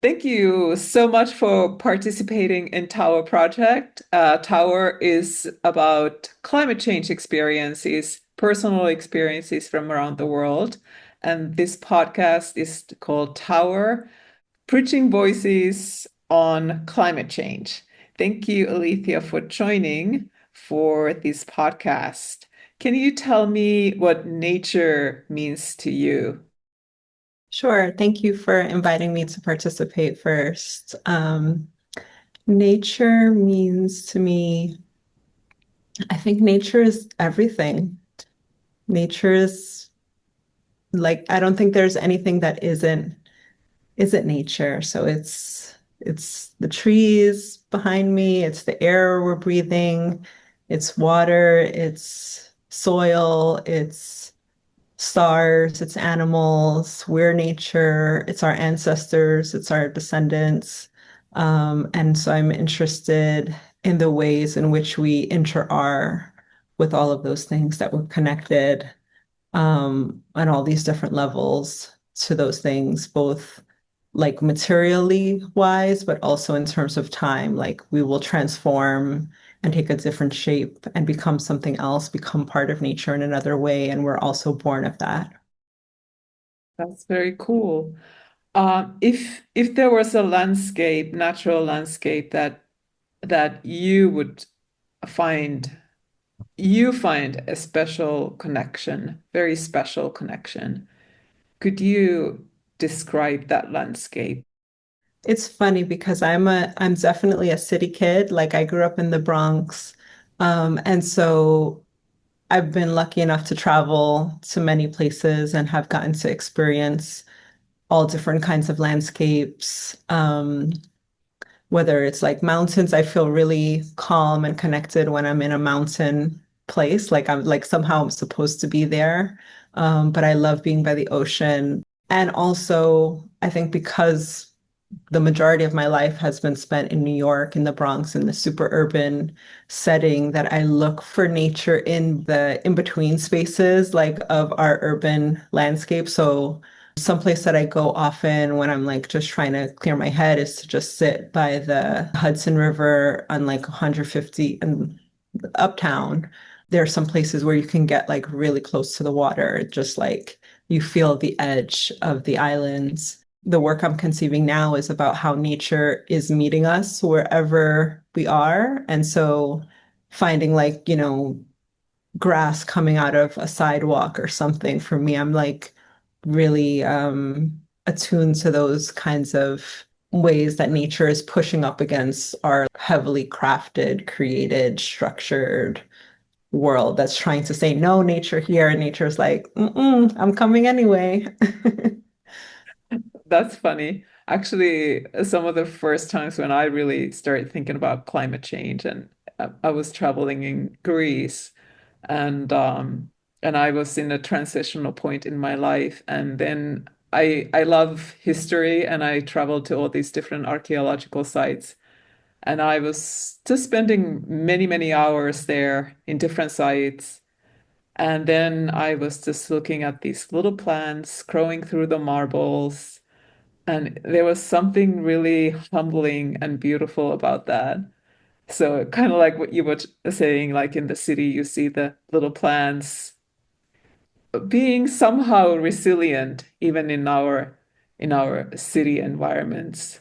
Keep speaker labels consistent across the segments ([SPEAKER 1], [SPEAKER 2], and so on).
[SPEAKER 1] Thank you so much for participating in Tower Project. Tower is about climate change experiences, personal experiences from around the world. And this podcast is called Tower, Preaching Voices on Climate Change. Thank you, Alethea, for joining for this podcast. Can you tell me what nature means to you?
[SPEAKER 2] Sure. Thank you for inviting me to participate first. Nature means to me, I think nature is everything. Nature is like, I don't think there's anything that isn't nature. So it's the trees behind me, it's the air we're breathing, it's water, it's soil, it's stars, it's animals, we're nature, it's our ancestors, it's our descendants. And so I'm interested in the ways in which we inter-are with all of those things that we're connected on all these different levels to those things, both like materially wise, but also in terms of time. Like we will transform and take a different shape and become something else, become part of nature in another way. And we're also born of that.
[SPEAKER 1] That's very cool. If there was a landscape, natural landscape that find you find a special connection, very special connection, could you describe that landscape?
[SPEAKER 2] It's funny because I'm definitely a city kid. Like I grew up in the Bronx. And so I've been lucky enough to travel to many places and have gotten to experience all different kinds of landscapes. Whether it's like mountains, I feel really calm and connected when I'm in a mountain place. Like I'm like somehow I'm supposed to be there. But I love being by the ocean. And also, I think because the majority of my life has been spent in New York, in the Bronx, in the super urban setting, that I look for nature in the in-between spaces like of our urban landscape. So someplace that I go often when I'm like just trying to clear my head is to just sit by the Hudson River on like 150 and uptown. There are some places where you can get like really close to the water, just like you feel the edge of the islands. The work I'm conceiving now is about how nature is meeting us wherever we are. And so finding like, grass coming out of a sidewalk or something for me, I'm like really attuned to those kinds of ways that nature is pushing up against our heavily crafted, created, structured world that's trying to say no nature here, and nature's like, mm-mm, I'm coming anyway.
[SPEAKER 1] That's funny. Actually, some of the first times when I really started thinking about climate change, and I was traveling in Greece, and um, and I was in a transitional point in my life, and then I love history, and I traveled to all these different archaeological sites, and I was just spending many hours there in different sites. And then I was just looking at these little plants growing through the marbles. And there was something really humbling and beautiful about that. So kind of like what you were saying, like in the city, you see the little plants being somehow resilient, even in our city environments.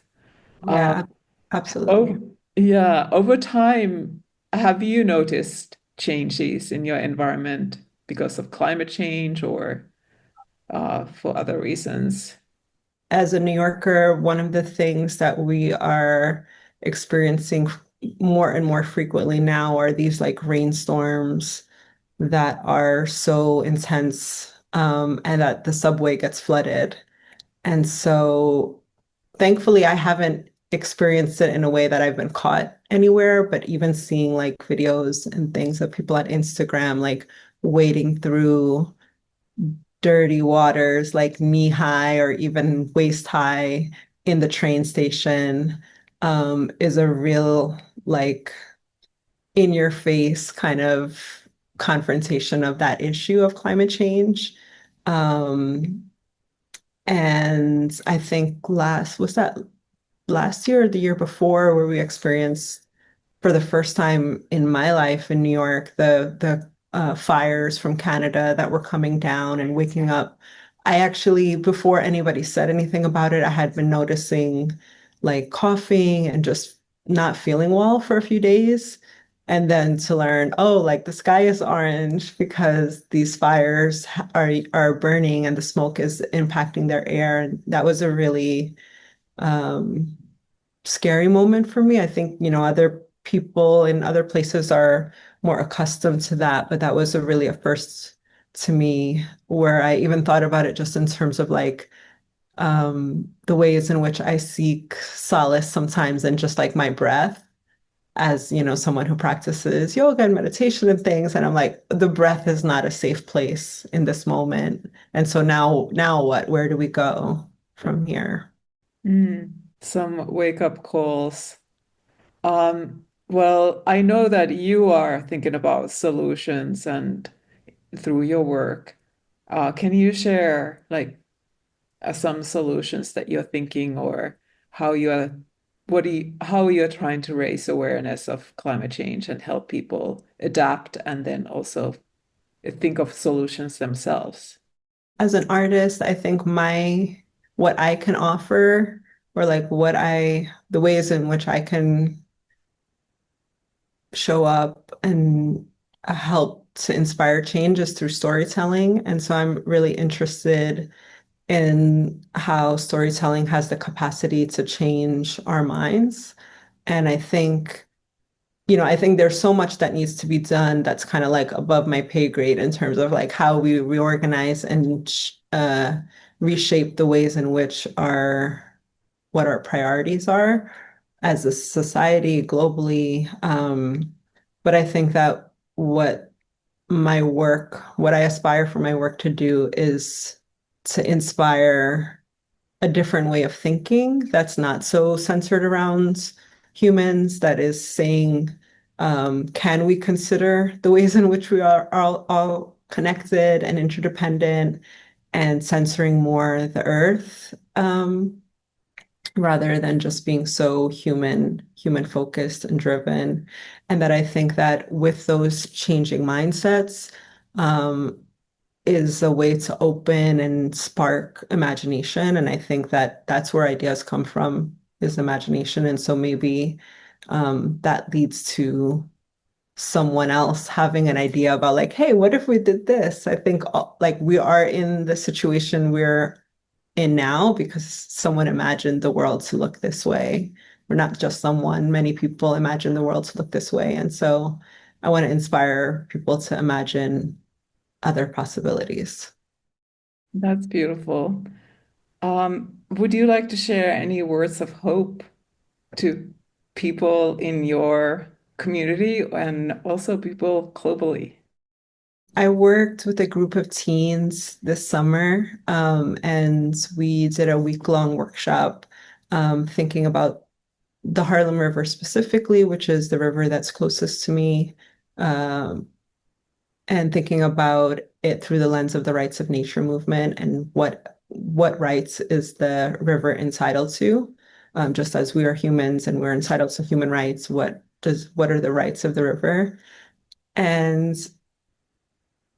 [SPEAKER 2] Yeah,
[SPEAKER 1] Um,
[SPEAKER 2] absolutely.
[SPEAKER 1] oh, yeah. Over time, have you noticed changes in your environment because of climate change or for other reasons?
[SPEAKER 2] As a New Yorker, one of the things that we are experiencing more and more frequently now are these like rainstorms that are so intense, and that the subway gets flooded. And so thankfully, I haven't experienced it in a way that I've been caught anywhere, but even seeing like videos and things of people at Instagram, like wading through dirty waters, like knee high or even waist high in the train station, is a real, like, in your face kind of confrontation of that issue of climate change. Um, and I think was that last year or the year before where we experienced for the first time in my life in New York, the fires from Canada that were coming down and waking up. I actually, before anybody said anything about it, I had been noticing like coughing and just not feeling well for a few days. And then to learn, oh, like the sky is orange because these fires are burning and the smoke is impacting their air. And that was a really um, scary moment for me. I think, other people in other places are more accustomed to that, but that was really a first to me where I even thought about it just in terms of like the ways in which I seek solace sometimes in just like my breath. As someone who practices yoga and meditation and things, and I'm like, the breath is not a safe place in this moment. And so now what? Where do we go from here?
[SPEAKER 1] Mm, some wake up calls. Well, I know that you are thinking about solutions and through your work. Can you share like some solutions that you're thinking or how you are, how you're trying to raise awareness of climate change and help people adapt and then also think of solutions themselves?
[SPEAKER 2] As an artist, I think my what I can offer or like the ways in which I can show up and help to inspire change is through storytelling. And so I'm really interested in how storytelling has the capacity to change our minds. And I think there's so much that needs to be done that's kind of like above my pay grade in terms of like how we reorganize and reshape the ways in which what our priorities are as a society globally. But I think that what I aspire for my work to do is to inspire a different way of thinking that's not so centered around humans, that is saying, can we consider the ways in which we are all connected and interdependent and censoring more the earth, rather than just being so human focused and driven. And that I think that with those changing mindsets, um, is a way to open and spark imagination. And I think that that's where ideas come from, is imagination. And so maybe that leads to someone else having an idea about like, hey, what if we did this? I think like we are in the situation we're in now because someone imagined the world to look this way. We're not just someone, many people imagine the world to look this way. And so I want to inspire people to imagine other possibilities.
[SPEAKER 1] That's beautiful. Would you like to share any words of hope to people in your community and also people globally?
[SPEAKER 2] I worked with a group of teens this summer, and we did a week-long workshop thinking about the Harlem River specifically, which is the river that's closest to me, um, and thinking about it through the lens of the rights of nature movement and what rights is the river entitled to. Just as we are humans and we're entitled to human rights, what are the rights of the river? And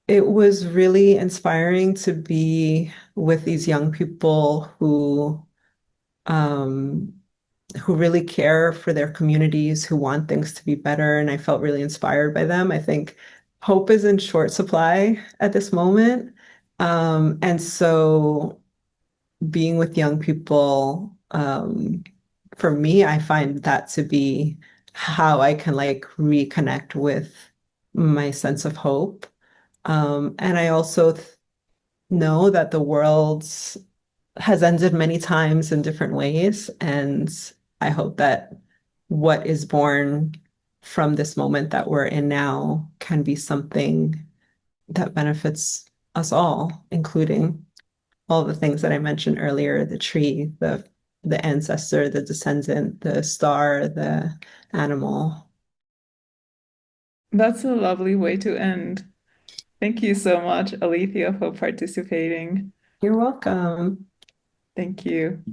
[SPEAKER 2] it was really inspiring to be with these young people um, who really care for their communities, who want things to be better, and I felt really inspired by them. I think hope is in short supply at this moment. And so being with young people, for me, I find that to be how I can like reconnect with my sense of hope. And I also know that the world has ended many times in different ways. And I hope that what is born from this moment that we're in now can be something that benefits us all, including all the things that I mentioned earlier, the tree, the ancestor, the descendant, the star, the animal.
[SPEAKER 1] That's a lovely way to end. Thank you so much, Alethea, for participating.
[SPEAKER 2] You're welcome.
[SPEAKER 1] Thank you.